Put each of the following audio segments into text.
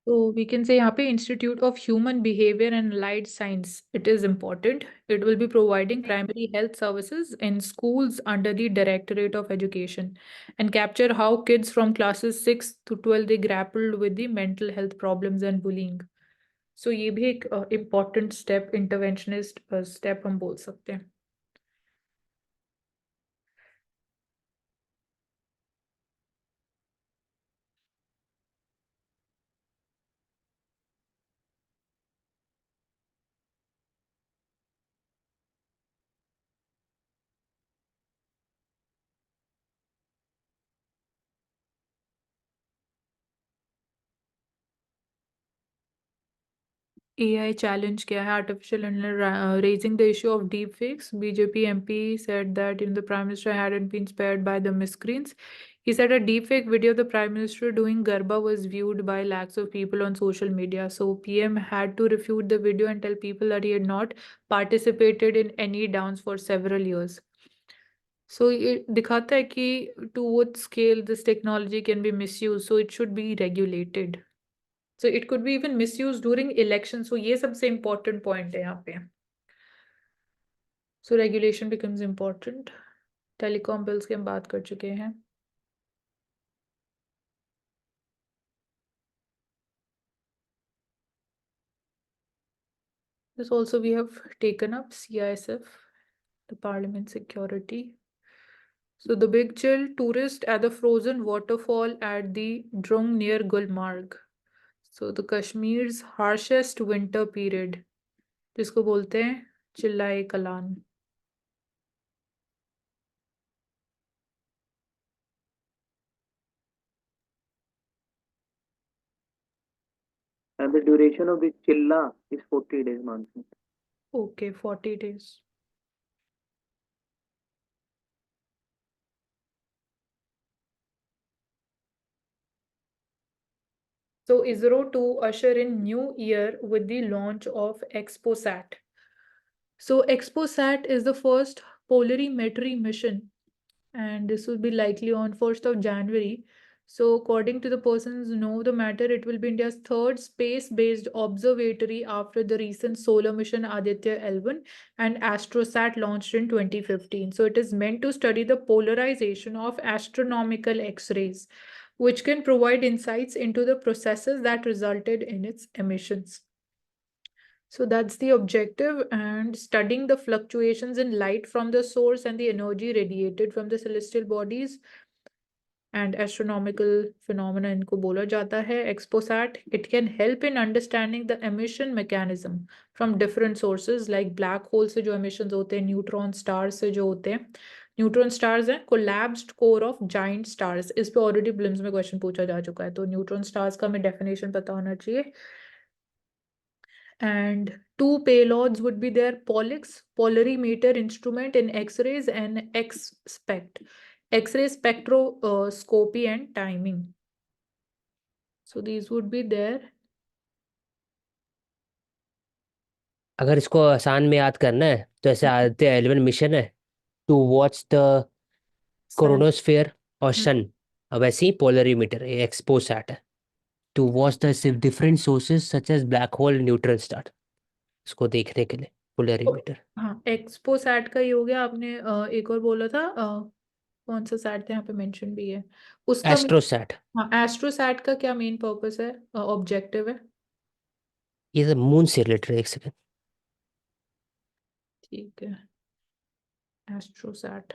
So we can say यहाँ पे Institute of Human Behavior and Allied Science. It is important. It will be providing primary health services in schools under the Directorate of Education and capture how kids from classes 6 to 12 they grappled with the mental health problems and bullying. So ये भी एक important step, interventionist step हम बोल सकते हैं. AI challenge क्या है? Artificial intelligence raising the issue of deepfakes. BJP MP said that the Prime Minister hadn't been spared by the miscreants. He said a deepfake video of the Prime Minister doing Garba was viewed by lakhs of people on social media. So PM had to refute the video and tell people that he had not participated in any dance for several years. So it दिखाता है कि to what scale this technology can be misused. So it should be regulated. So it could be even misused during elections. So ये सबसे important point है यहाँ पे. So regulation becomes important. Telecom bills की हम बात कर चुके हैं. This also we have taken up CISF, the Parliament Security. So the big chill tourist at the frozen waterfall at the Drung near Gulmarg. So the Kashmir's harshest winter period, जिसको बोलते हैं चिल्लाए Kalan. And the duration of the chilla is 40 days, Mansi. Okay, 40 days. So ISRO to usher in new year with the launch of ExpoSat. So ExpoSat is the first polarimetry mission, and this will be likely on 1st of January. So according to the persons who know the matter, it will be India's third space-based observatory after the recent solar mission Aditya L1 and AstroSat launched in 2015. So it is meant to study the polarization of astronomical X-rays, which can provide insights into the processes that resulted in its emissions. So that's the objective, and studying the fluctuations in light from the source and the energy radiated from the celestial bodies and astronomical phenomena इनको बोला जाता है. ExpoSat, it can help in understanding the emission mechanism from different sources like black hole से जो emissions होते हैं, neutron stars से जो होते हैं. न्यूट्रॉन स्टार्स हैं collapsed core of giant stars. इस पे ऑलरेडी प्रीलिम्स में क्वेश्चन पूछा जा चुका है, तो न्यूट्रॉन स्टार्स का हमें डेफिनेशन पता होना चाहिए. And two payloads would be there: POLIX, polarimeter instrument in X-rays, and X-SPECT, X-ray spectroscopy and timing. So these would be there. अगर इसको आसान में याद करना है तो ऐसे आदित्य एलेवन मिशन है टू वॉच द कोरोनोस्फेयर और सन. अब ऐसे ही पोलरीमीटर है, एक्सपोसैट है to watch the different sources such as black hole, neutron star. इसको देखने के लिए पोलरीमीटर. हाँ, एक्सपोसैट का ही हो गया. आपने एक और बोला था, कौन सा सैट था यहाँ पे मेंशन भी है उसका? एस्ट्रोसैट. हाँ, एस्ट्रोसैट का क्या मेन पर्पस है, ऑब्जेक्टिव है? ये मून से रिलेटेड. एक सेकंड. ठीक है, AstroSat.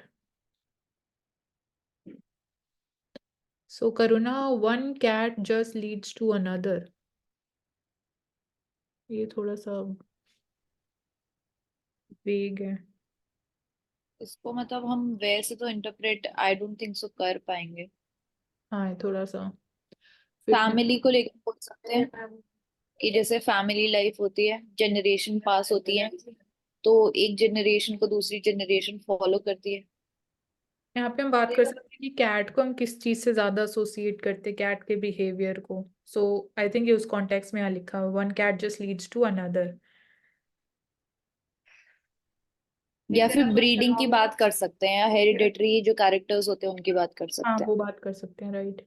So Karuna, one cat just leads to another. ये थोड़ा सा वेग है. इसको मतलब हम वैसे तो interpret I don't think so कर पाएंगे. हाँ, थोड़ा सा फैमिली को लेकर बोल सकते हैं कि जैसे फैमिली लाइफ होती है, जनरेशन पास होती है, तो एक जनरेशन को दूसरी जनरेशन फॉलो करती है. यहाँ पे हम बात कर सकते हैं कि कैट को हम किस चीज से ज्यादा एसोसिएट करते हैं, कैट के बिहेवियर को. सो आई थिंक ये उस कॉन्टेक्स्ट में यहाँ लिखा हुआ, one cat just leads to another. या फिर ब्रीडिंग की बात कर सकते हैं, या हेरिडेटरी जो कैरेक्टर्स होते हैं उनकी बात कर हाँ, सकते हैं. वो बात कर सकते हैं, राइट.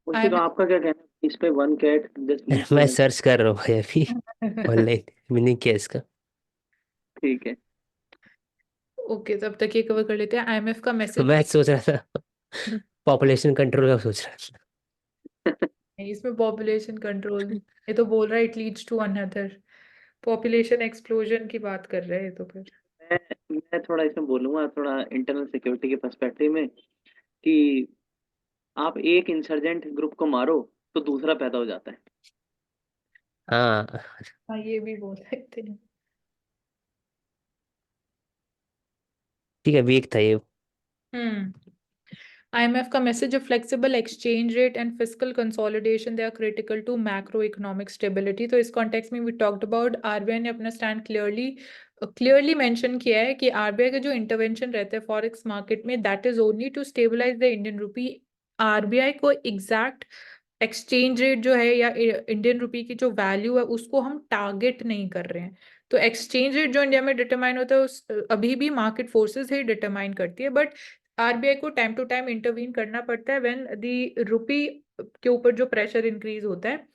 उनसे तो IMF आपका क्या कहना है इस पे? वन कैट जस्ट मैं सर्च कर रहा हूँ भाई अभी ऑनलाइन, मैंने किया इसका। ठीक है। ओके, तब तक ये कवर कर लेते हैं। IMF का मैसेज मैं सोच रहा था पॉपुलेशन कंट्रोल का सोच रहा था। इसमें पॉपुलेशन कंट्रोल, ये तो बोल रहा है it leads to another population explosion की बात कर रहे हैं, तो फिर मैं थोड़ा इसमें बोलूंगा, थोड़ा इंटरनल सिक्योरिटी के पर्सपेक्टिव में, कि आप एक इंसर्जेंट ग्रुप को मारो तो दूसरा पैदा हो जाता है। हाँ हाँ ये भी बोल सकते हैं। ठीक है, वीक था ये। IMF का message, a flexible exchange rate and fiscal consolidation they are critical to macroeconomic stability। तो इस कॉन्टेक्स्ट में we talked about RBI ने अपना स्टैंड क्लियरली मेंशन किया है कि RBI का जो इंटरवेंशन रहता है फॉरेक्स मार्केट में, that is only to stabilise the Indian rupee. RBI को एग्जैक्ट एक्सचेंज रेट जो है या इंडियन रुपी की जो वैल्यू है उसको हम टारगेट नहीं कर रहे हैं। तो एक्सचेंज रेट जो इंडिया में डिटरमाइन होता है उस अभी भी मार्केट फोर्सेस ही डिटरमाइन करती है, बट आरबीआई को टाइम टू टाइम इंटरवीन करना पड़ता है व्हेन द रुपी के ऊपर जो प्रेशर इंक्रीज होता है,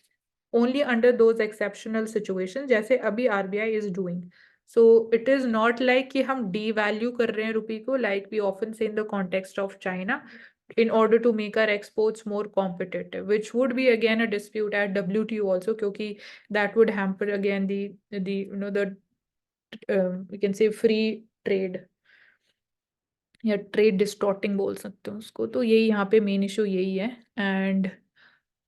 only under those exceptional situation जैसे अभी RBI is doing. So it is not like कि हम डी वैल्यू कर रहे हैं रुपी को, लाइक वी ऑफन से in the context of China, in order to make our exports more competitive, which would be again a dispute at WTO also, क्योंकि that would hamper again the you know the we can say free trade या trade distorting बोल सकते हो उसको। तो यही यहाँ पे मेन इशू यही है। And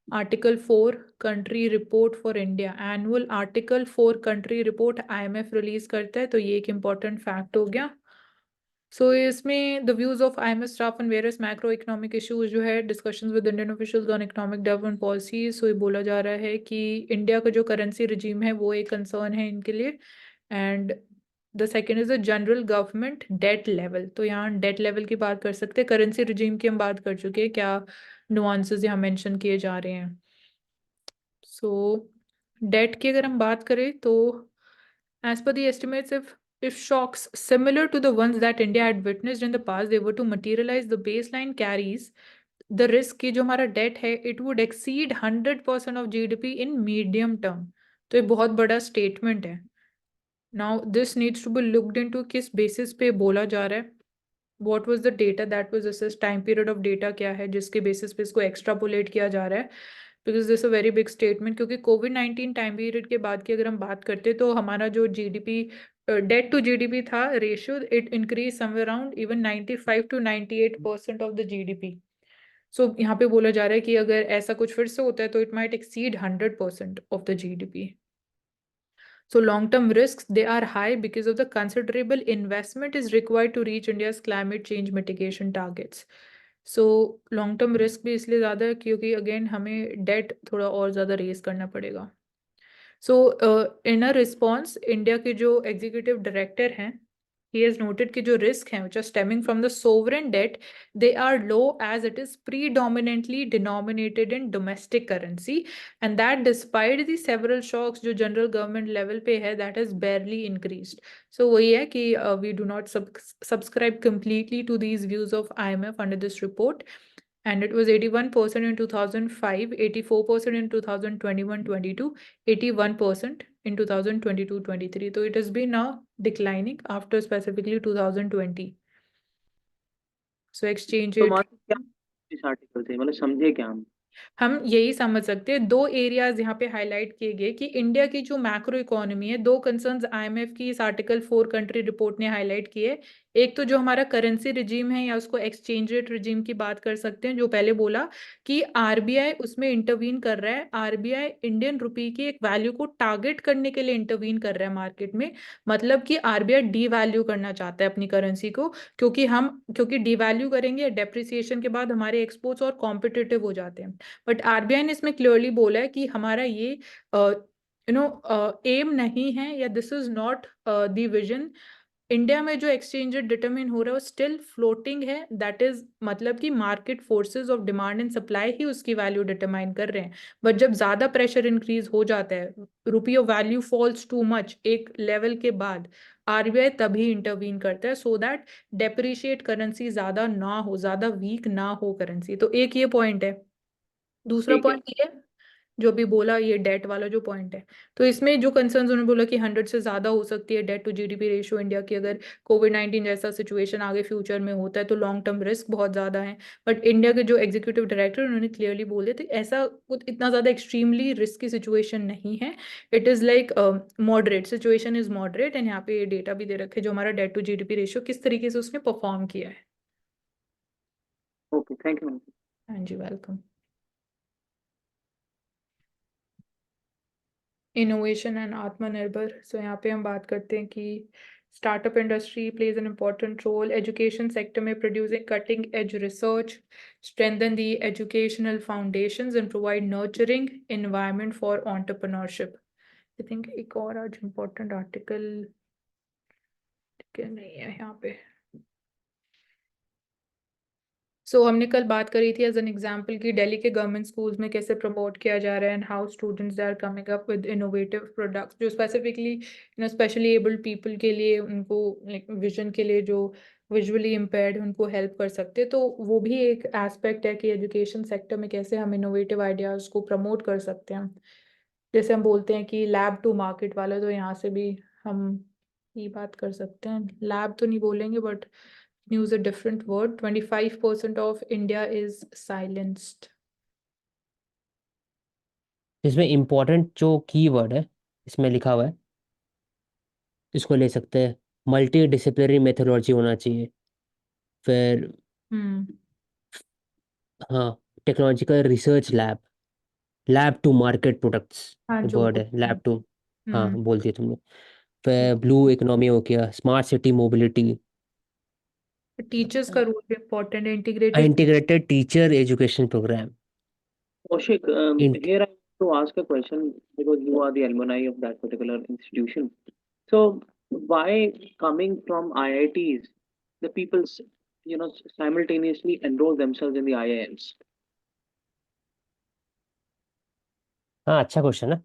article 4 country report for India, annual article 4 country report IMF release करता है, तो ये एक इम्पॉर्टेंट फैक्ट हो गया। सो इसमें the views of IMF staff on various macro economic issues जो है, discussions with Indian officials on economic development policies. So ये बोला जा रहा है कि इंडिया का जो करेंसी रिजीम है वो एक कंसर्न है इनके लिए। And the second is the general government debt level. तो यहाँ डेट लेवल की बात कर सकते हैं, करेंसी रिजीम की हम बात कर चुके हैं, क्या नुआंसेस यहाँ मेंशन किए जा रहे हैं। सो डेट की अगर हम बात करें तो as per the estimates, if shocks similar to the ones that India had witnessed in the past, they were to materialize, the baseline carries the risk कि जो हमारा debt है it would exceed 100% of GDP in medium term। तो ये बहुत बड़ा statement है। Now this needs to be looked into, किस basis पे बोला जा रहा है, what was the data that was assessed, time period of data क्या है जिसके basis पे इसको extrapolate किया जा रहा है, because this a very big statement. क्योंकि कोविड-19 टाइम पीरियड के बाद की अगर हम बात करते तो हमारा जो जीडीपी डेट टू जीडीपी था ratio, it increase somewhere around even 95 to 98% of the GDP. So यहाँ पे बोला जा रहा है कि अगर ऐसा कुछ फिर से होता है तो it might exceed 100% of the GDP. So long-term risks, they are high because of the considerable investment is required to reach India's climate change mitigation targets. So long-term risk भी इसलिए ज़्यादा है क्योंकि again हमें debt थोड़ा और ज़्यादा raise करना पड़ेगा। So in a response, India के जो executive director हैं, he has noted कि जो risk हैं which are stemming from the sovereign debt, they are low as it is predominantly denominated in domestic currency, and that despite the several shocks जो general government level पे है, that has barely increased। So वही है कि we do not subscribe completely to these views of IMF under this report, and it was 81% in 2005, 84% in 2021-22, 81% in 2022-23। तो it has been now declining after specifically 2020। So exchange तो rate, मान लो क्या इस article से मतलब समझे क्या हम यही समझ सकते हैं। दो एरियाज यहाँ पे हाईलाइट किए गए कि इंडिया की जो मैक्रो इकोनॉमी है, दो कंसर्न्स IMF की इस आर्टिकल 4 कंट्री रिपोर्ट ने हाईलाइट किए। एक तो जो हमारा करेंसी रिजीम है या उसको एक्सचेंज रेट रिजीम की बात कर सकते हैं, जो पहले बोला कि आरबीआई उसमें इंटरवीन कर रहा है। आरबीआई इंडियन रुपी की एक वैल्यू को टारगेट करने के लिए इंटरवीन कर रहा है मार्केट में, मतलब कि आरबीआई डी वैल्यू करना चाहता है अपनी करेंसी को, क्योंकि डी वैल्यू करेंगे डेप्रिसिएशन के बाद हमारे एक्सपोर्ट्स और कॉम्पिटिटिव हो जाते हैं। बट आरबीआई ने इसमें क्लियरली बोला है कि हमारा ये एम नहीं है या this is not the vision. India में जो एक्सचेंज रेट डिटरमिन हो रहा है वो स्टिल फ्लोटिंग है, दैट इज मतलब कि market forces of demand and supply ही उसकी वैल्यू डिटरमाइन कर रहे हैं। बट जब ज्यादा प्रेशर इंक्रीज हो जाता है, rupee of value falls too much एक लेवल के बाद, आरबीआई तभी इंटरवीन करता है सो दैट डेप्रिशिएट करेंसी ज्यादा ना हो, ज्यादा वीक ना हो करेंसी। तो एक ये पॉइंट है। दूसरा ठीक है। पॉइंट ये है, जो भी बोला ये डेट वाला जो पॉइंट है, तो इसमें जो कंसर्न्स उन्होंने बोला कि 100 से ज़्यादा हो सकती है debt to GDP ratio India की, अगर कोविड-19 जैसा सिचुएशन आगे फ्यूचर में होता है तो लॉन्ग टर्म रिस्क बहुत ज़्यादा है। बट इंडिया के जो एग्जीक्यूटिव डायरेक्टर उन्होंने क्लियरली बोले थे ऐसा कुछ इतना ज़्यादा एक्सट्रीमली रिस्की सिचुएशन नहीं है, it is like moderate, situation is moderate. And यहाँ पे ये डेटा भी दे रखे जो हमारा डेट टू जीडीपी रेशियो किस तरीके से उसने परफॉर्म किया है। Okay, thank you ma'am. हाँ जी, वेलकम। इनोवेशन एंड आत्मनिर्भर, सो यहाँ पे हम बात करते हैं कि startup industry plays an important role education sector में, producing cutting edge research, strengthen the educational foundations and provide nurturing environment for entrepreneurship. I think एक और आज इम्पोर्टेंट आर्टिकल नहीं है यहाँ पे। हमने कल बात करी थी एज एन एग्जाम्पल कि दिल्ली के गवर्नमेंट स्कूल्स में कैसे प्रमोट किया जा रहा है and how students are coming up with innovative products जो स्पेसिफिकली स्पेशली एबल्ड पीपल के लिए, उनको लाइक विजन के लिए, जो विजुअली इम्पेयर्ड उनको हेल्प कर सकते हैं। तो वो भी एक एस्पेक्ट है कि एजुकेशन सेक्टर में कैसे हम इनोवेटिव आइडियाज़ को प्रमोट कर सकते हैं। जैसे हम बोलते हैं कि लैब टू मार्केट वाला, तो यहाँ से भी हम ये बात कर सकते हैं। लैब तो नहीं बोलेंगे but use a different word, 25% of India is silenced. इसमें इम्पोर्टेंट जो कीवर्ड है इसमें लिखा हुआ है, इसको ले सकते हैं, मल्टी डिसिप्लिनरी मेथोडोलॉजी होना चाहिए। फिर हाँ, technological research lab, lab to market products हाँ जो वर्ड है, लैब टू। हाँ हम्म बोल दिया तुमने। फिर ब्लू इकोनॉमी हो गया, स्मार्ट सिटी मोबिलिटी, टीचर्स का रोल भी इम्पोर्टेंट है, integrated. Integrated teacher education programme. Kaushik, here I want to ask a question because you are the alumni of that particular institution. So why coming from IITs, the people, simultaneously enroll themselves in the IIMs? हाँ, अच्छा question है।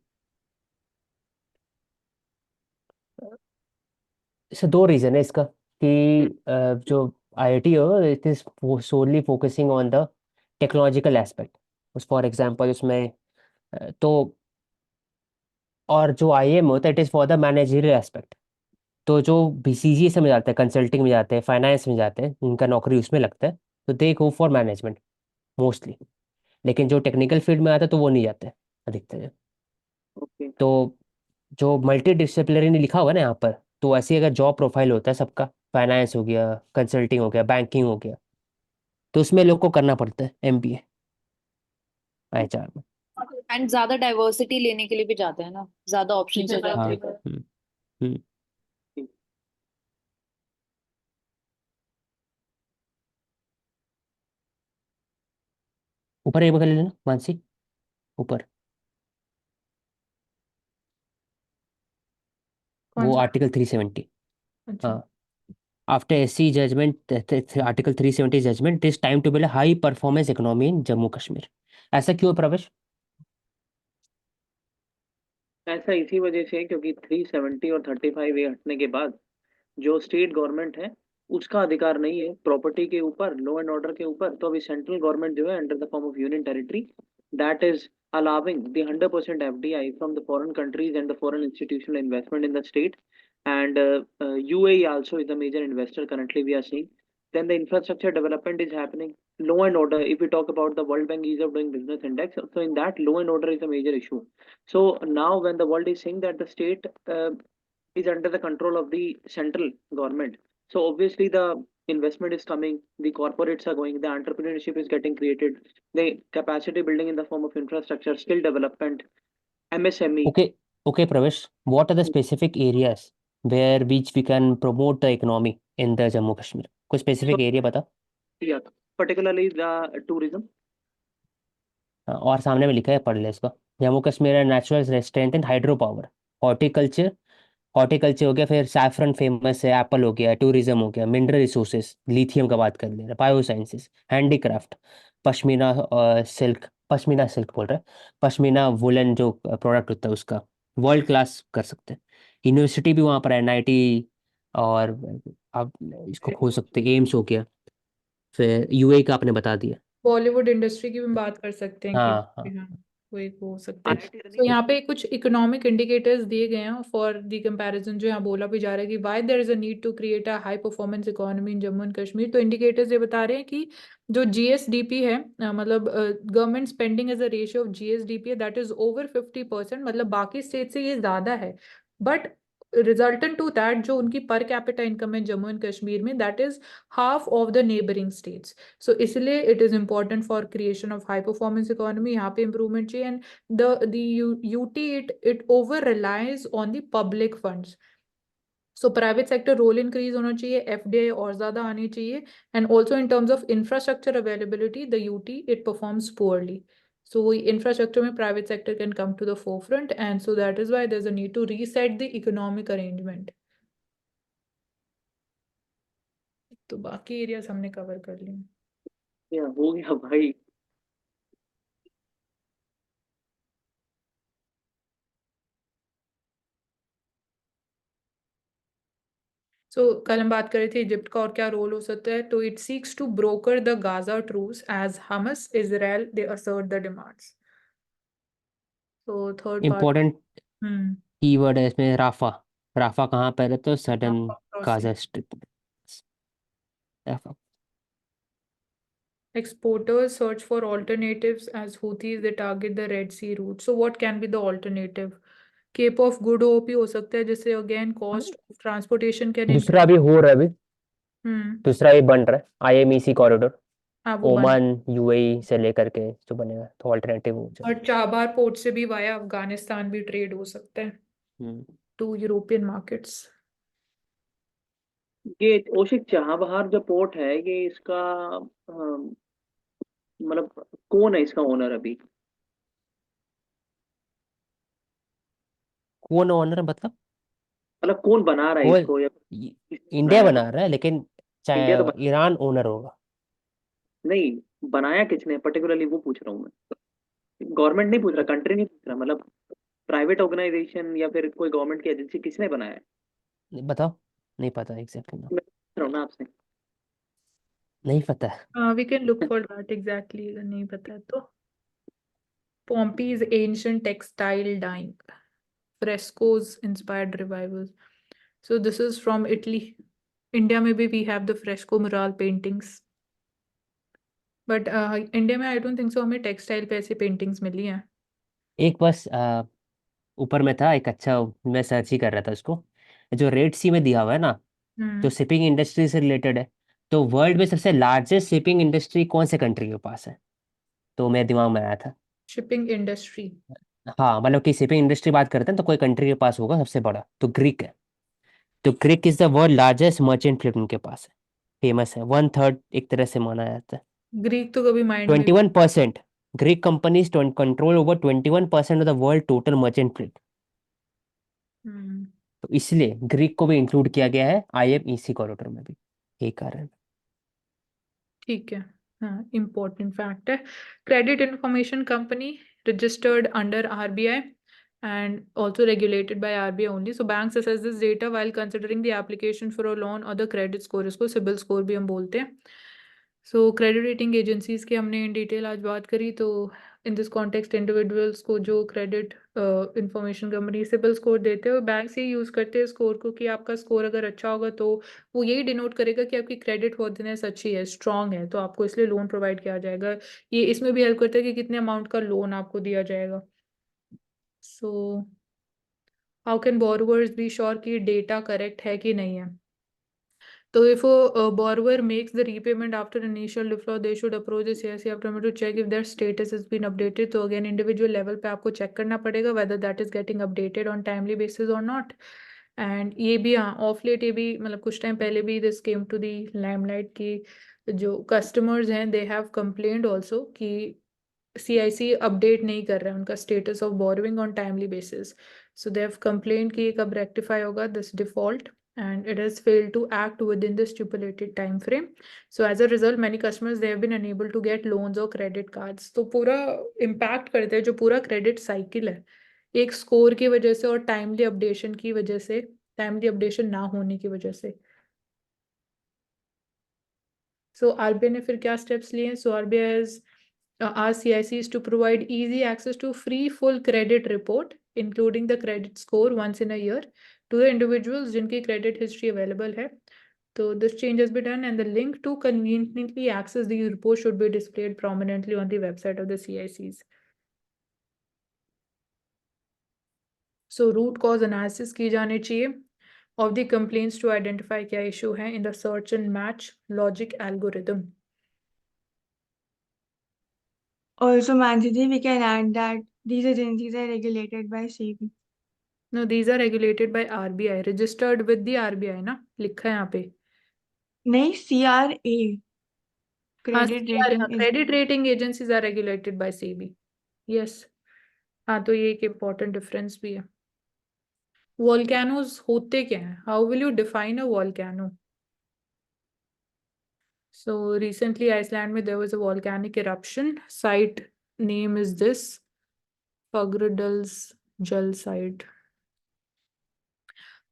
इससे दो reason है इसका कि जो IIT हो, it is solely focusing on the technological aspect. उस फॉर एग्जांपल उसमें तो, और जो आईएम होता है it is for the managerial aspect. तो जो बीसीजीएस में जाते हैं, कंसल्टिंग में जाते हैं, फाइनेंस में जाते हैं, उनका नौकरी उसमें लगता है, तो दे गो फॉर मैनेजमेंट मोस्टली। लेकिन जो टेक्निकल फील्ड में आता है तो वो नहीं जाते अधिकतर। Okay. तो जो मल्टी डिसिप्लिनरी लिखा हुआ है ना यहाँ पर, तो ऐसे अगर जॉब प्रोफाइल होता है सबका, फाइनेंस हो गया, कंसल्टिंग हो गया, बैंकिंग हो गया, तो उसमें लोग को करना पड़ता है एमबीए आईएचआर में। एंड ज्यादा डाइवर्सिटी लेने के लिए भी जाते हैं ना, ज्यादा ऑप्शन हो हाँ। जाते हैं। हम्म। ऊपर एक बगल लेना मानसी, ऊपर कौन वो सा? आर्टिकल 370। अच्छा। हाँ, after SC judgment, Article 370 judgment, it is time to build a high performance economy in Jammu Kashmir. ऐसा क्यों है प्रवेश? ऐसा इसी वजह से है क्योंकि 370 और 35 ए हटने के बाद जो स्टेट गवर्नमेंट है उसका अधिकार नहीं है प्रॉपर्टी के ऊपर, लॉ एंड ऑर्डर के ऊपर। तो अभी सेंट्रल गवर्नमेंट जो है under the form of union territory, that is allowing the 100% FDI from the foreign countries and the foreign institutional investment in the state. And UAE also is a major investor currently we are seeing. Then the infrastructure development is happening. Law and order, if we talk about the World Bank Ease of Doing Business Index, so in that law and order is a major issue. So now when the world is saying that the state is under the control of the central government. So obviously the investment is coming, the corporates are going, the entrepreneurship is getting created, the capacity building in the form of infrastructure, skill development, MSME. Okay, okay, Pravesh. What are the specific areas where which we can promote the economy in the Jammu Kashmir? कोई So specific area बता। yeah, particularly the tourism. हाँ, और सामने में लिखा है, पढ़ ले इसको। Jammu Kashmir natural strength and hydro power, horticulture, horticulture हो गया, फिर सैफरन फेमस है, एप्पल हो गया, टूरिज्म हो गया, मिनरल रिसोर्सेज, लिथियम का बात कर ले रहे, bio sciences, handicraft, pashmina silk, pashmina silk बोल रहे हैं, पश्मीना वुलन जो प्रोडक्ट होता है उसका वर्ल्ड क्लास कर सकते हैं। यूनिवर्सिटी भी वहाँ पर है, एनआईटी, और आप इसको खोल सकते हैं, एम्स हो गया, फिर यूएई का आपने बता दिया। बॉलीवुड इंडस्ट्री की भी बात कर सकते हैं कि हाँ हाँ हाँ वो एक हो सकते हैं। IIT तो यहाँ पे कुछ इकोनॉमिक इंडिकेटर्स दिए गए हैं फॉर द कंपैरिजन, जो यहाँ बोला भी जा रहा है कि why there is a need to create a high performance economy in Jammu and Kashmir. तो इंडिकेटर्स ये बता रहे हैं कि जो जीएसडीपी है, मतलब government spending as a ratio of GSDP, that is over 50%, मतलब बाकी स्टेट से ये ज्यादा है। बट रिजल्टेंट टू दैट जो उनकी पर कैपिटा इनकम है जम्मू एंड कश्मीर में, that is half of the neighbouring states. So इसलिए it is important for creation of high performance economy, यहाँ पे इंप्रूवमेंट चाहिए। And the UT, it over relies on the public funds. So private sector role increase होना चाहिए, FDI और ज्यादा आनी चाहिए। And also in terms of infrastructure availability the UT it performs poorly. So infrastructure में private sector can come to the forefront, and so that is why there's a need to reset the economic arrangement. तो बाकी areas हमने cover कर लिए। या हो गया भाई। सो कल हम बात कर रहे थे इजिप्ट का और क्या रोल हो सकता है। तो it seeks to broker the Gaza truce as Hamas Israel they assert the demands. तो third part. Important hmm. Keyword है इसमें राफा। राफा कहाँ पर है? तो sudden crossing. Gaza strip. Rafah. Exporters search for alternatives as Houthis they target the Red Sea route. So what can be the alternative? Cape of Good Hope ही हो सकता है, जिससे again cost of transportation can दूसरा भी हो रहा है अभी। हम्म। दूसरा भी बन रहा है, आईएमईसी कॉरिडोर। हाँ वो बन। ओमान यूएई से लेकर के जो बनेगा, तो ऑल्टरनेटिव हो जाए। और चाबार पोर्ट से भी वाया अफगानिस्तान भी ट्रेड हो सकता है हम्म। To European markets. ये ओशिक जहाबहार जो पोर्ट है, ये इसका मतलब कौन है इसका ओनर अभी? कौन ओनर मतलब? मतलब कौन बना रहा है कौन? इसको, या किसने इंडिया बनाया है? बना रहा है, लेकिन इंडिया तो चाहे ईरान ओनर होगा। नहीं, बनाया किसने पर्टिकुलरली वो पूछ रहा हूँ मैं। गवर्नमेंट नहीं पूछ रहा, कंट्री नहीं पूछ रहा, मतलब प्राइवेट ऑर्गेनाइजेशन या फिर कोई गवर्नमेंट की एजेंसी किसने बनाया है? बताओ। नहीं पता एग्जैक्टली ना। मैं पूछ रहा हूँ ना आपसे। नहीं पता। We can look for that exactly, अगर नहीं पता है तो। Pompey's ancient textile dyeing, frescoes inspired revivals. So this is from Italy. India maybe we have the fresco mural paintings. But India में आई डोंट थिंक सो हमें textile पे ऐसी paintings मिली हैं। एक बस ऊपर में था एक अच्छा, मैं सर्च ही कर रहा था उसको। जो रेड सी में दिया हुआ है ना, जो हम्म। शिपिंग इंडस्ट्री से रिलेटेड है। तो वर्ल्ड में सबसे लार्जेस्ट शिपिंग इंडस्ट्री कौन से कंट्री के पास है? तो मेरे दिमाग में आया था। Shipping industry. हाँ, मतलब कि शिपिंग इंडस्ट्री बात करते हैं तो कोई कंट्री के पास होगा सबसे बड़ा, तो ग्रीक है। तो Greek is the world largest merchant fleet उनके पास है। फेमस है, 1/3 एक तरह से माना जाता है। ग्रीक तो कभी माइंड में। 21%। Greek companies control over 21% of the world total merchant fleet. Hmm. तो इसलिए ग्रीक को भी इंक्लूड किया गया है आईएमईसी कॉरिडोर में भी, यही कारण। ठीक है। हाँ इम्पोर्टेंट फैक्ट है। Credit information company registered under RBI and also regulated by RBI only. So banks assess this data while considering the application for a loan or the credit score. इसको CIBIL score भी हम बोलते हैं। सो credit rating agencies की हमने in detail आज बात करी। तो इन दिस कॉन्टेक्स्ट इंडिविजुअल्स को जो credit information company CIBIL score देते हैं, बैंक्स ये यूज़ करते हैं स्कोर को कि आपका स्कोर अगर अच्छा होगा तो वो यही डिनोट करेगा कि आपकी क्रेडिट वर्थिनेस अच्छी है, स्ट्रांग है, तो आपको इसलिए लोन प्रोवाइड किया जाएगा। ये इसमें भी हेल्प करता है कि कितने अमाउंट का लोन आपको दिया जाएगा। So how can borrowers be sure कि डेटा करेक्ट है कि नहीं है? So if a borrower makes the repayment after initial default, they should approach the CIC after to check if their status has been updated. तो again individual level पे आपको check करना पड़ेगा whether that is getting updated on timely basis or not. And ये भी हाँ of late ये भी मतलब कुछ टाइम पहले भी this came to the limelight कि जो customers हैं they have complained also कि CIC अपडेट नहीं कर रहा है उनका status of borrowing on timely basis. So they have complain कि कब रेक्टिफाई होगा this default and it has failed to act within the stipulated time frame. So as a result many customers they have been unable to get loans or credit cards. तो पूरा impact करते हैं जो पूरा credit cycle है एक score की वजह से और टाइमली अपडेशन की वजह से, टाइमली अपडेशन ना होने की वजह से। So RBI ने फिर क्या steps लिए? So RBI has asked CICs to provide easy access to free full credit report, including the credit score once in a year, to the individuals जिनकी credit history available है. So this change has been done, and the link to conveniently access the report should be displayed prominently on the website of the CICs. So root cause analysis की जानी चाहिए of the complaints to identify क्या issue है in the search and match logic algorithm. Also, Manjiti, we can add that these agencies are regulated by SEBI. No, these are regulated by RBI, registered with the RBI ना लिखा है यहाँ पे. नहीं, CRA. हाँ, Credit rating is. credit rating agencies are regulated by SEBI. Yes. हाँ, तो ये एक important difference भी है. Volcanoes होते क्या हैं? How will you define a volcano? So recently Iceland में there was a volcanic eruption. Site name is this Fagradalsfjall site.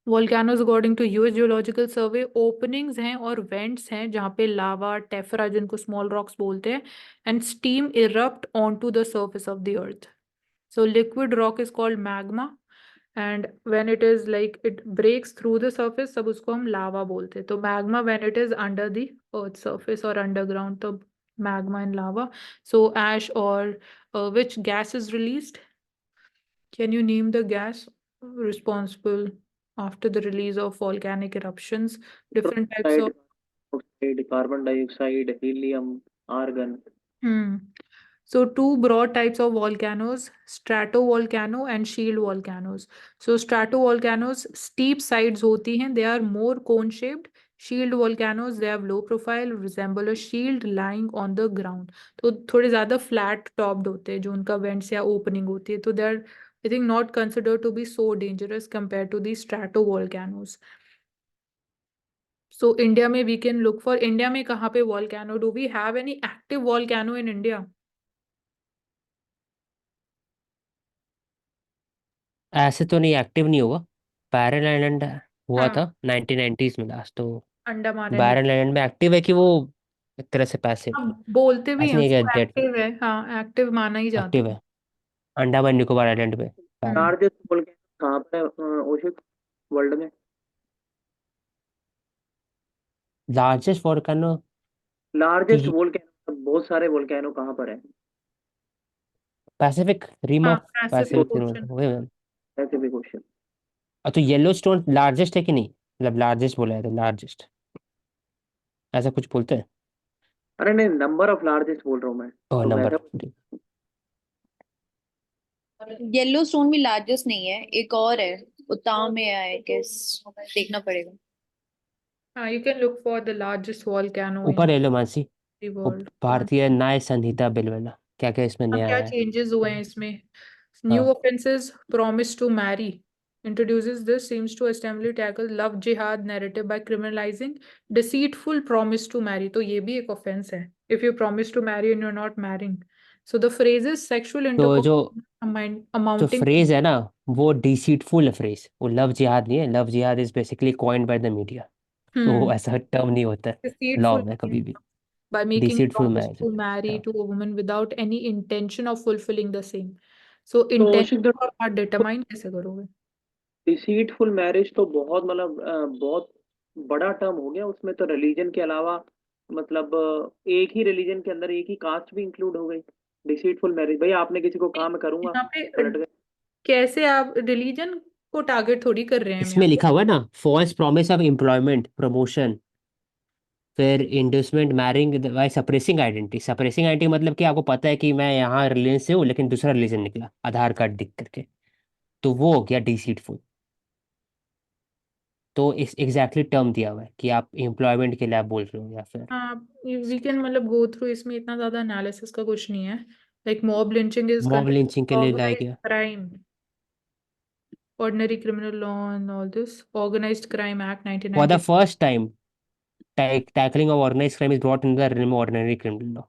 Volcanoes according to US Geological Survey openings हैं और vents हैं जहाँ पे lava, tephra जिनको small rocks बोलते हैं and steam erupt onto the surface of the earth. So liquid rock is called magma and when it is like it breaks through the surface तब उसको हम lava बोलते हैं. तो magma when it is under the earth surface or underground तब magma and lava. So ash or which gas is released? Can you name the gas responsible after the release of volcanic eruptions? Different types of. Oxide, carbon dioxide, helium, argon. So two broad types of volcanoes, stratovolcano and shield volcanoes. So stratovolcanoes steep sides होती हैं, they are more cone shaped. Shield volcanoes, they have low profile, resemble a shield lying on the ground. तो थोड़े ज़्यादा flat topped होते हैं जो उनका vents या opening होती है, तो they are I think not considered to be so dangerous compared to the stratovolcanoes. So India में we can look for India में कहाँ पे volcano? Do we have any active volcano in India? ऐसे तो नहीं एक्टिव नहीं हुआ. बैरन island हुआ हाँ. था 1990s में लास्ट. तो अंडमान एंड बैरन आइलैंड में एक्टिव है कि वो एक तरह से पैसिव. अब बोलते भी ऐसे हैं नहीं है उसको डेट. एक्टिव है. हाँ, एक्टिव माना ही जाता एक्टिव है. है अंडमान निकोबार आइलैंड पे. लार्जेस्ट वोल्केनो कहाँ पे है ओशिक वर्ल्ड में? लार्जेस्ट वोल्केनो लार्जेस्ट वोल्केनो बहुत सारे वोल्केनो कहाँ पर है? पैसिफिक रिम हाँ, ऑफ पैसिफिक पैसिफिक ओशन. ऐसे भी क्वेश्चन. तो येलो स्टोन लार्जेस्ट है कि नहीं? मतलब लार्जेस्ट बोला है तो लार्जेस्ट ऐसा कुछ बोलते हैं. अरे नहीं, नंबर ऑफ लार्जेस्ट बोल रहा हूँ मैं. ओह तो नंबर. वैसा येलो स्टोन भी लार्जेस्ट नहीं है, एक और है उताव में है आई गेस, देखना पड़ेगा. हाँ, you can look for the largest volcano ऊपर in ले लो मानसी. the world. भारतीय न्याय संहिता बिल वाला क्या क्या इसमें अब नया क्या है? चेंजेस हुए हैं इसमें? New हाँ. offenses, promise to marry introduces this, seems to assembly tackle love jihad narrative by criminalizing deceitful promise to marry. तो ये भी एक offense है. If you promise to marry and you're not marrying. So the phrases sexual तो intercourse जो amounting phrase है ना वो डिसीटफुल फ्रेज. वो लव जिहाद नहीं है. लव जिहाद is basically coined by the media. तो ऐसा टर्म नहीं होता है लॉ deceitful में कभी भी. by making deceitful promise marriage. to marry to a woman without any intention of fulfilling the same. So तो intention ओशिक और आप determine कैसे करोगे? डिसीटफुल मैरिज तो बहुत मतलब बहुत बड़ा टर्म हो गया. उसमें तो रिलीजन के अलावा मतलब एक ही रिलीजन के अंदर एक ही कास्ट भी इंक्लूड हो गई. डिसीटफुल मैरिज, भैया आपने किसी को कहा मैं करूंगा, यहाँ पे पलट गए. कैसे आप रिलीजन को टारगेट थोड़ी कर रहे हैं हम इसमें यहाँ लिखा हुआ है ना false promise of employment promotion फिर endorsement marrying by suppressing identity. Suppressing identity मतलब कि आपको पता है कि मैं यहाँ रिलीजन से हूँ लेकिन दूसरा रिलीजन निकला आधार कार्ड दिख करके. तो वो हो गया डिसीटफुल. तो इस एग्जैक्टली टर्म दिया हुआ है कि आप एम्प्लॉयमेंट के लिए आप बोल रहे हो या फिर हाँ, वी कैन मतलब गो थ्रू. इसमें इतना ज्यादा एनालिसिस का कुछ नहीं है. Like mob lynching is mob lynching के लिए लाया ऑर्गेनाइज्ड गया. Crime, ordinary criminal law and all this. Organized Crime Act For the 1990. first time, tackling of organized crime is brought into the realm of ordinary criminal law.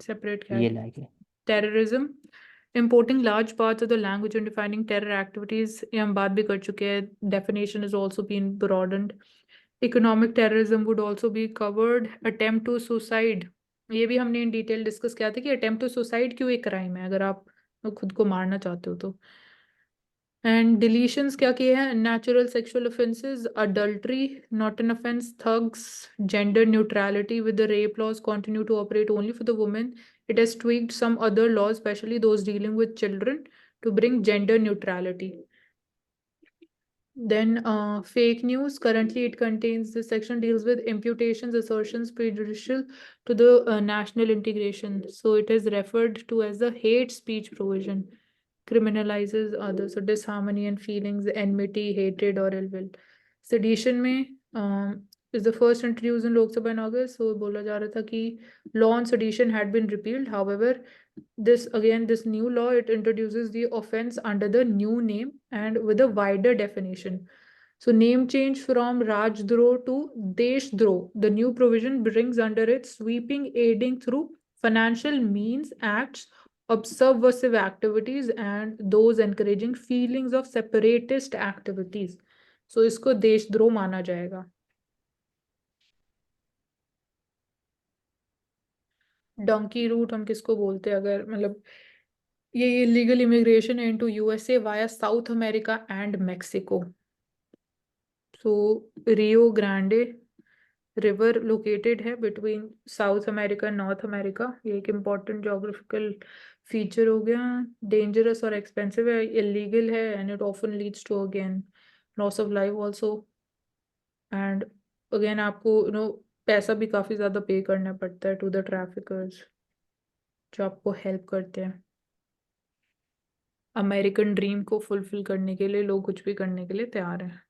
Separate ये category. लाया गया. Terrorism, importing large parts of the language and defining terror activities. ये हम बात भी कर चुके हैं. Definition has also been broadened. Economic terrorism would also be covered. Attempt to suicide, ये भी हमने इन डिटेल डिस्कस किया था कि अटेम्प्ट टू सुसाइड क्यों एक क्राइम है अगर आप खुद को मारना चाहते हो तो। एंड डिलीशंस क्या किए हैं? Natural sexual offences, adultery not an offence, thugs, gender neutrality with the rape laws continue to operate only for the women. It has tweaked some other laws, especially those dealing with children, to bring gender neutrality. Then fake news. Currently, it contains, this section deals with imputations, assertions prejudicial to the national integration. So it is referred to as the hate speech provision. Criminalizes others. So disharmony and feelings, enmity, hatred or ill will. Sedition में is the first introduced in Lok Sabha in August. So बोला जा रहा था कि law on sedition had been repealed. However, this new law, it introduces the offense under the new name and with a wider definition. So name change from Rajdroh to Deshdroh. The new provision brings under it sweeping aiding through financial means acts, subversive activities and those encouraging feelings of separatist activities. So इसको देशद्रोह माना जाएगा. Dunki root हम किसको बोलते हैं? अगर मतलब ये illegal immigration into USA via South America and Mexico. So Rio Grande river located है between South America and North America. ये एक इम्पॉर्टेंट जोग्राफिकल फीचर हो गया. डेंजरस और एक्सपेंसिव है, इलीगल है and it often leads to again loss of life also. And again आपको पैसा भी काफ़ी ज़्यादा पे करना पड़ता है टू द ट्रैफिकर्स जो आपको हेल्प करते हैं. अमेरिकन ड्रीम को फुलफिल करने के लिए लोग कुछ भी करने के लिए तैयार हैं.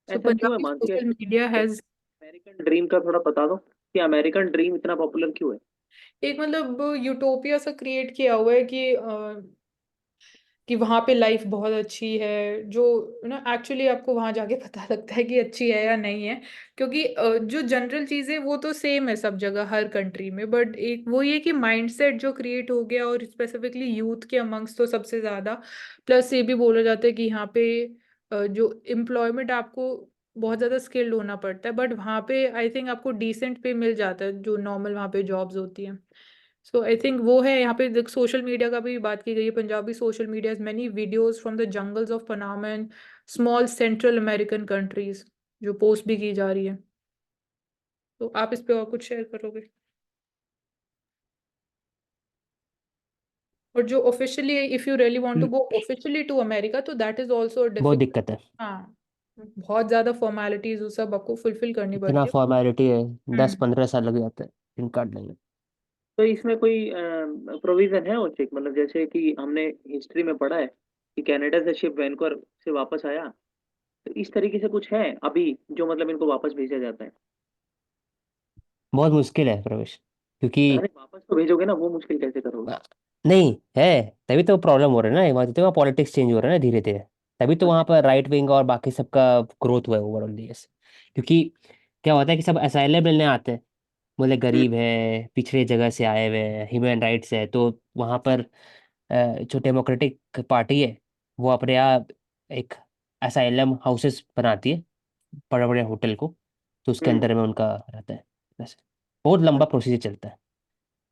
So ऐसा क्यों है Punjabi Mansi? social media has American dream का थोड़ा बता दो कि अमेरिकन ड्रीम इतना पॉपुलर क्यों है? एक मतलब यूटोपिया सा क्रिएट किया हुआ है कि वहाँ पे लाइफ बहुत अच्छी है, जो एक्चुअली आपको वहाँ जाके पता लगता है कि अच्छी है या नहीं है. क्योंकि जो जनरल चीज़ें वो तो सेम है सब जगह हर कंट्री में, बट एक वो ये कि माइंडसेट जो क्रिएट हो गया और स्पेसिफिकली यूथ के अमंग्स तो सबसे ज़्यादा. प्लस ये भी बोला जाता है कि यहाँ पे जो एम्प्लॉयमेंट आपको बहुत ज़्यादा स्किल्ड होना पड़ता है, बट वहाँ पे आई थिंक आपको डिसेंट पे मिल जाता है जो नॉर्मल वहाँ पे जॉब्स होती हैं. सो आई थिंक वो है. यहाँ पे सोशल मीडिया का भी बात की गई है. Punjabi social media is many videos from the jungles of Panama and small central American countries जो पोस्ट भी की जा रही है. तो आप इस पे और कुछ शेयर करोगे? और जो officially, if you really want to go officially to America, तो दैट इज आल्सो बहुत डिफिकल्ट. दिक्कत है. हाँ, बहुत ज्यादा फॉर्मेलिटीज वो सब आपको फुलफिल करनी इतना पड़ती है. फॉर्मेलिटी है, 10-15 हम्म. साल लग जाते हैं ग्रीन कार्ड लेने में. तो इसमें कोई प्रोविजन है उचित, मतलब जैसे कि हमने हिस्ट्री में पढ़ा है कि कनाडा से शिप वैनकूवर से वापस आया, तो इस तरीके से कुछ है अभी जो मतलब इनको वापस भेजा जाता है? बहुत मुश्किल है प्रवेश, क्योंकि अरे वापस तो भेजोगे ना, वो मुश्किल कैसे करोगे? नहीं है. तभी तो प्रॉब्लम हो रहा है ना वहाँ, तो वहाँ पॉलिटिक्स चेंज हो रहा है ना धीरे धीरे. तभी तो वहाँ पर राइट विंग और बाकी सबका ग्रोथ हुआ है ओवरऑल देश. क्योंकि क्या होता है कि सब असाइलम मिलने आते हैं, बोले हम्म, गरीब है, पिछड़े जगह से आए हुए हैं, ह्यूमन राइट्स है, तो वहाँ पर जो डेमोक्रेटिक पार्टी है वो अपने यहाँ एक असाइलम हाउसेस बनाती है, बड़े बड़े होटल को, तो उसके हम्म, अंदर में उनका रहता है. वैसे बहुत लंबा प्रोसीजर चलता है,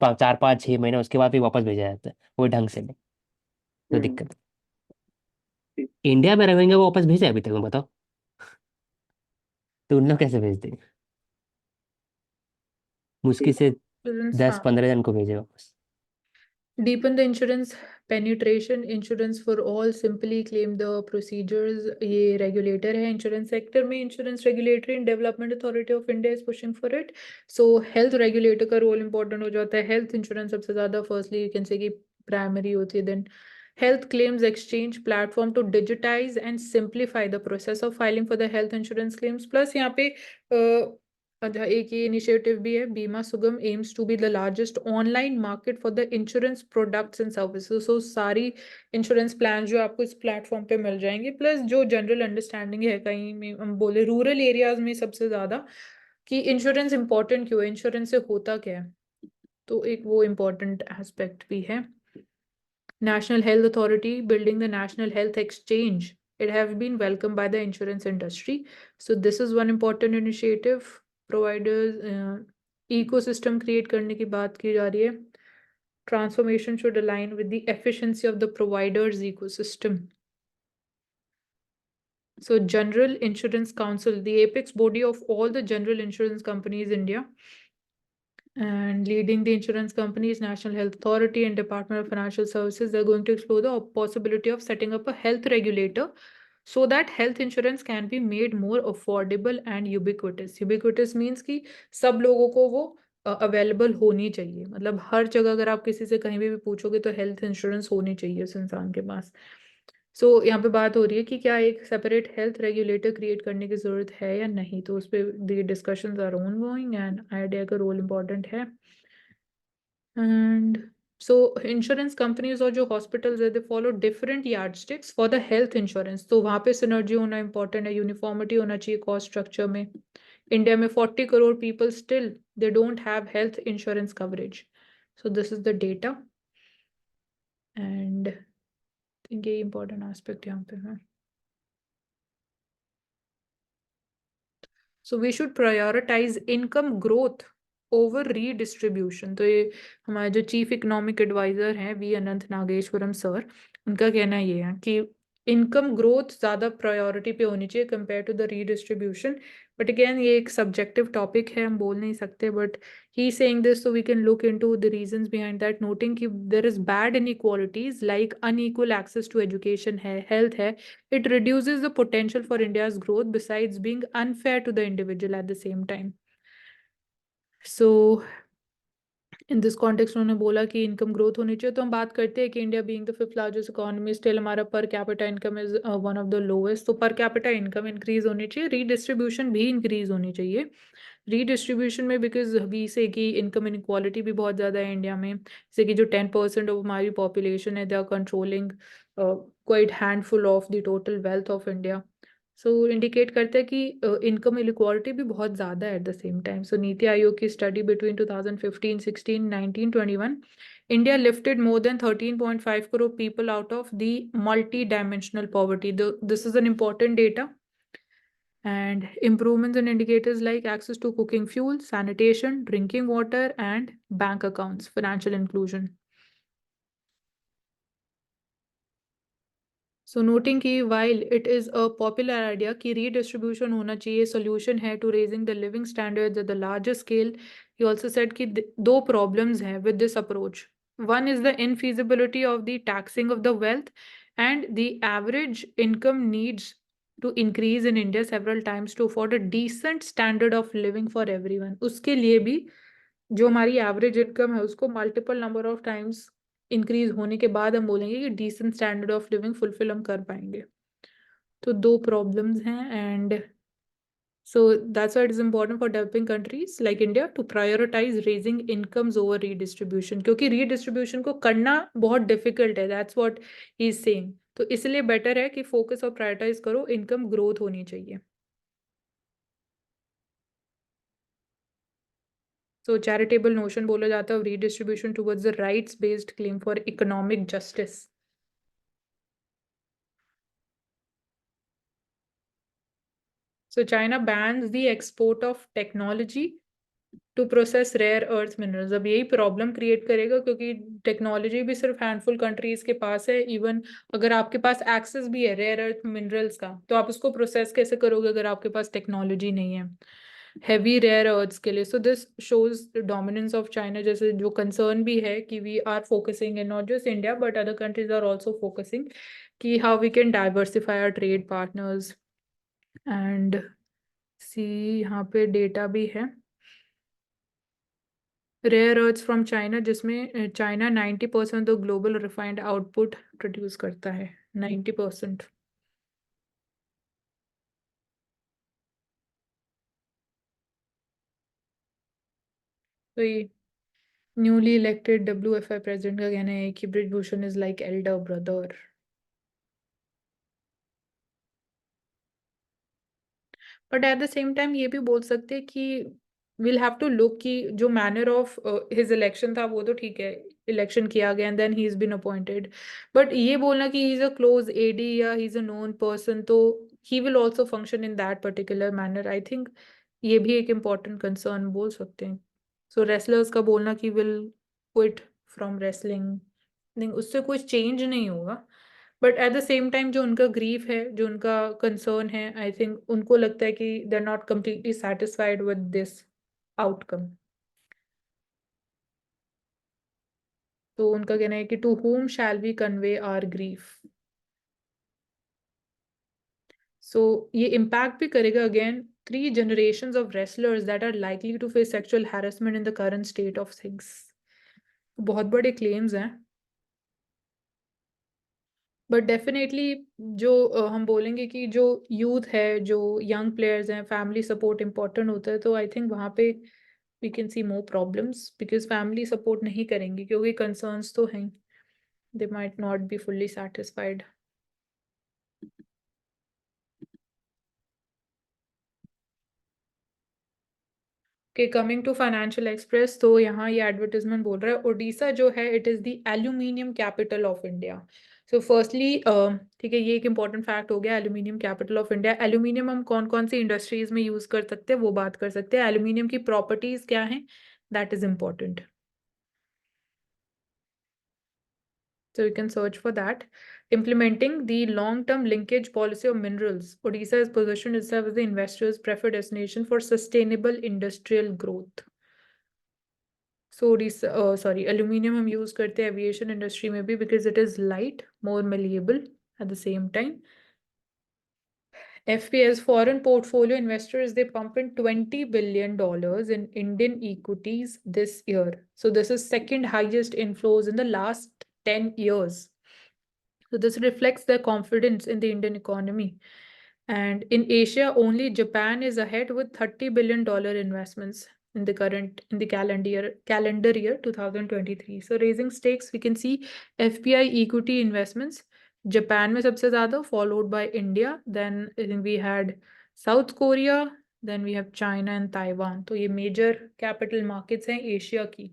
4-5-6 महीने, उसके बाद फिर वापस भेजा जाता है वही ढंग से नहीं. तो हम्म, दिक्कत है. ठीक। इंडिया में रहेंगे वो वापस भेजा है अभी तक, मैं बताओ, तो उन लोग कैसे भेज देंगे? मुश्किल से दस हाँ. पंद्रह जन को भेजे वापस. Deepen the insurance penetration. Insurance for all. Simply claim the procedures. ये regulator है insurance sector में. Insurance Regulatory and Development Authority of India is pushing for it. So health regulator का role important हो जाता है. Health insurance सबसे ज़्यादा firstly you can say कि primary होती है. Then health claims exchange platform to digitize and simplify the process of filing for the health insurance claims. Plus यहाँ पे अच्छा एक ये इनिशिएटिव भी है, Bima Sugam aims to be the largest online market for the insurance products and services. So सारी insurance plan जो आपको इस प्लेटफॉर्म पे मिल जाएंगे. प्लस जो जनरल अंडरस्टैंडिंग है कहीं में हम बोले रूरल एरियाज में सबसे ज्यादा कि इंश्योरेंस इंपॉर्टेंट क्यों है, इंश्योरेंस से होता क्या है, तो एक वो इम्पोर्टेंट एस्पेक्ट भी है. National Health Authority building the National Health Exchange. it have been welcomed by the insurance industry. So this is one important initiative. Providers ecosystem create करने की बात की जा रही है. Transformation should align with the efficiency of the provider's ecosystem. So General Insurance Council, the apex body of all the general insurance companies in India, and leading the insurance companies, National Health Authority and Department of Financial Services, they're going to explore the possibility of setting up a health regulator so that health insurance can be made more affordable and ubiquitous. Ubiquitous means कि सब लोगों को वो available होनी चाहिए. मतलब हर जगह अगर आप किसी से कहीं भी पूछोगे तो हेल्थ इंश्योरेंस होनी चाहिए उस इंसान के पास. सो यहाँ पे बात हो रही है कि क्या एक सेपरेट हेल्थ रेगुलेटर क्रिएट करने की जरूरत है या नहीं. तो उस पर the discussions are on going and idea का रोल इम्पोर्टेंट है. एंड सो इंश्योरेंस कंपनीज और जो हॉस्पिटल्स है they follow different yardsticks for the health insurance. तो वहाँ पे सिनर्जी होना इंपॉर्टेंट है, यूनिफॉर्मिटी होना चाहिए कॉस्ट स्ट्रक्चर में. इंडिया में 40 crore people still they don't have health insurance coverage. So this is the data and ये इंपॉर्टेंट एस्पेक्ट यहाँ पे है. So we should prioritize income growth over redistribution. तो ये हमारे जो चीफ इकोनॉमिक एडवाइजर हैं वी अनंत नागेश्वरम सर, उनका कहना ये है कि इनकम ग्रोथ ज़्यादा प्रायोरिटी पे होनी चाहिए compare to the redistribution. But again ये एक सब्जेक्टिव टॉपिक है, हम बोल नहीं सकते. But he saying this, so we can look into the reasons behind that, noting कि there is bad inequalities like unequal access to education है, health है. It reduces the potential for India's growth besides being unfair to the individual at the same time. So in this context उन्होंने बोला कि income growth होनी चाहिए. तो हम बात करते हैं कि India being the 5th largest economy, still हमारा per capita income is one of the lowest. तो पर कैपिटा इनकम इंक्रीज होनी चाहिए, रीडिस्ट्रीब्यूशन भी इंक्रीज होनी चाहिए. रीडिस्ट्रीब्यूशन में बिकॉज अभी से कि इनकम इनक्वालिटी भी बहुत ज़्यादा है इंडिया में. जैसे कि जो 10% ऑफ हमारी पॉपुलेशन है they are controlling quite handful of the total wealth of India. So indicate करता है कि इनकम इनक्वालिटी भी बहुत ज़्यादा है at the same time. So NITI Aayog की study between 2015, 16, 19, 21, India lifted more than 13.5 crore people out of the multi-dimensional poverty. This is an important data. And improvements in indicators like access to cooking fuel, sanitation, drinking water, and bank accounts, financial inclusion. So noting कि while it is a popular idea कि redistribution होना चाहिए solution है to raising the living standards at the larger scale, he also said कि दो problems हैं with this approach. One is the infeasibility of the taxing of the wealth, and the average income needs to increase in India several times to afford a decent standard of living for everyone. उसके लिए भी जो हमारी average income है उसको multiple number of times increase होने के बाद हम बोलेंगे कि decent standard of living fulfil हम कर पाएंगे. तो दो प्रॉब्लम्स हैं. And so that's why it is important for developing countries like India to prioritise raising incomes over redistribution, क्योंकि रीडिस्ट्रीब्यूशन को करना बहुत डिफिकल्ट है. That's what he is saying. तो इसलिए बेटर है कि फोकस और प्रायोरिटाइज करो, इनकम ग्रोथ होनी चाहिए. So charitable notion बोला जाता है redistribution towards the rights based claim for economic justice. So China bans the export of technology to process rare earth minerals. अब यही प्रॉब्लम क्रिएट करेगा क्योंकि टेक्नोलॉजी भी सिर्फ हैंडफुल कंट्रीज के पास है. इवन अगर आपके पास एक्सेस भी है रेयर अर्थ मिनरल्स का, तो आप उसको प्रोसेस कैसे करोगे अगर आपके पास टेक्नोलॉजी नहीं है हेवी रेयर अर्थ्स के लिए. So this shows the dominance of China. जैसे जो कंसर्न भी है कि we are focusing in not just India but other countries are also focusing कि how we can diversify our trade partners. And see यहाँ पे डेटा भी है रेयर अर्थ्स फ्रॉम चाइना, जिसमें China 90% of global refined output produce करता है. 90%. तो ये न्यूली इलेक्टेड WFI प्रेसिडेंट का कहना है कि Brijbhushan is like Elder brother. But at the same time ये भी बोल सकते हैं कि विल हैव टू लुक कि जो मैनर ऑफ हिज इलेक्शन था वो तो ठीक है, इलेक्शन किया गया and then he is been appointed, but ये बोलना कि he is a close aide या he is a known person, तो he will also function in that particular manner. I think ये भी एक इम्पॉर्टेंट कंसर्न बोल सकते हैं। सो रेसलर्स का बोलना कि विल क्विट फ्रॉम रेसलिंग, नहीं उससे कुछ चेंज नहीं होगा, but at the same time जो उनका ग्रीफ है, जो उनका कंसर्न है, आई थिंक उनको लगता है कि they are not completely satisfied with this outcome. तो उनका कहना है कि to whom shall we convey our grief। So ये इम्पैक्ट भी करेगा again 3 generations of wrestlers that are likely to face sexual harassment in the current state of things। बहुत बड़े क्लेम्स हैं, बट डेफिनेटली जो हम बोलेंगे कि जो यूथ है, जो यंग प्लेयर्स हैं, फैमिली सपोर्ट इम्पोर्टेंट होता है, तो आई थिंक वहाँ पे we can see more problems because family support नहीं करेंगे क्योंकि कंसर्न्स तो हैं, they might not be fully satisfied. के कमिंग टू फाइनेंशियल एक्सप्रेस, तो यहाँ ये एडवर्टाइजमेंट बोल रहा है ओडिशा जो है it is the aluminium capital of India. So firstly ठीक है, ये एक इंपॉर्टेंट फैक्ट हो गया, aluminium capital of India. Aluminium हम कौन कौन सी इंडस्ट्रीज में यूज कर सकते हैं वो बात कर सकते हैं। एल्यूमिनियम की प्रॉपर्टीज क्या हैं, that is important, so you can search for that। Implementing the long-term linkage policy of minerals, Odisha has positioned itself as the investors' preferred destination for sustainable industrial growth। So aluminium हम use करते हैं aviation industry में भी because it is light, more malleable at the same time। FPS, foreign portfolio investors, they pump in $20 billion in Indian equities this year। So this is second highest inflows in the last 10 years। So this reflects their confidence in the Indian economy। And in Asia, only Japan is ahead with $30 billion investments in the calendar year 2023। So raising stakes, we can see FPI equity investments, Japan में सबसे ज़्यादा, followed by India, then I think we had South Korea, then we have China and Taiwan। तो ये major capital markets हैं Asia की।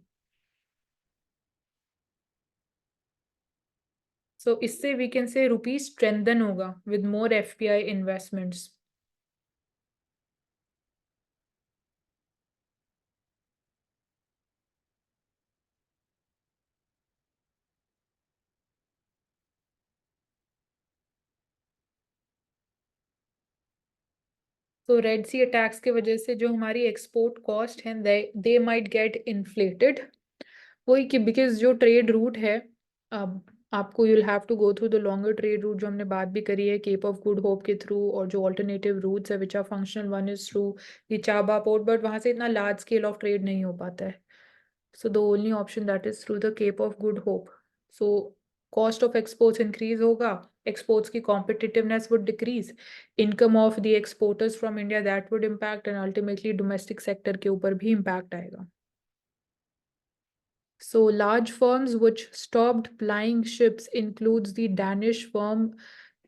So इससे we can say rupee strengthen होगा with more FPI investments। तो रेड सी attacks की वजह से जो हमारी एक्सपोर्ट कॉस्ट है दे माइट गेट इन्फ्लेटेड, वही कि बिकॉज जो ट्रेड रूट है, अब आपको you'll have to go through the longer trade route जो हमने बात भी करी है केप ऑफ गुड होप के थ्रू, और जो ऑल्टरनेटिव रूट्स है which are functional, one is through the Chabahar port, but वहाँ से इतना लार्ज स्केल ऑफ ट्रेड नहीं हो पाता है। So the only option that is through the Cape of Good Hope। So cost of exports increase होगा, exports की competitiveness would decrease, income of the exporters from India that would impact, and ultimately domestic sector के ऊपर भी impact आएगा। So large firms which stopped plying ships includes the Danish firm,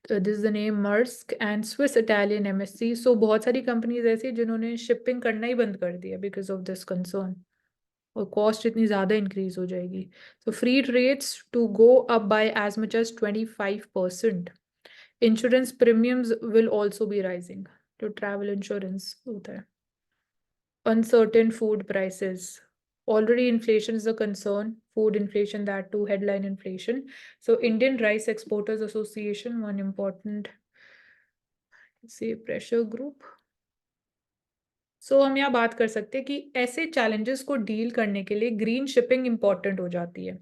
this is the name Maersk, and Swiss Italian MSC। So बहुत सारी companies ऐसी हैं जिन्होंने shipping करना ही बंद कर दिया because of this concern, और कॉस्ट इतनी ज़्यादा इंक्रीज हो जाएगी। तो freight rates to go up by as much as 25%। Insurance premiums will also be rising, जो ट्रैवल इंश्योरेंस होता है। Uncertain food prices, already inflation is a concern, food inflation, that too headline inflation। So Indian Rice Exporters Association, one important say pressure group। सो हम यहाँ बात कर सकते हैं कि ऐसे चैलेंजेस को डील करने के लिए ग्रीन शिपिंग इंपॉर्टेंट हो जाती है,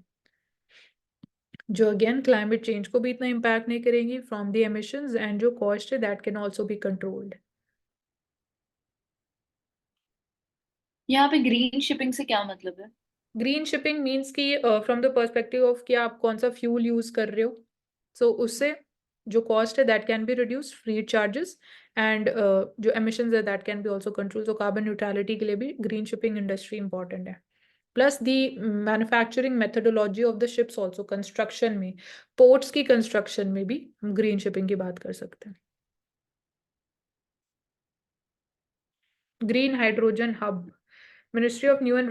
जो अगेन क्लाइमेट चेंज को भी इतना इम्पैक्ट नहीं करेंगी फ्रॉम द एमिशंस, एंड जो कॉस्ट है that can also be controlled. यहाँ पे ग्रीन शिपिंग से क्या मतलब है? ग्रीन शिपिंग मीन्स कि फ्रॉम द पर्सपेक्टिव ऑफ कि आप कौन सा फ्यूल यूज कर रहे हो, सो उससे जो कॉस्ट है that can be reduced, free charges, and जो एमिशंस है that can be also control. So carbon neutrality के लिए भी ग्रीन शिपिंग इंडस्ट्री इंपॉर्टेंट है। Plus the manufacturing methodology of the ships also, construction में, पोर्ट्स की construction में भी हम ग्रीन शिपिंग की बात कर सकते हैं। Green hydrogen hub, ministry of new and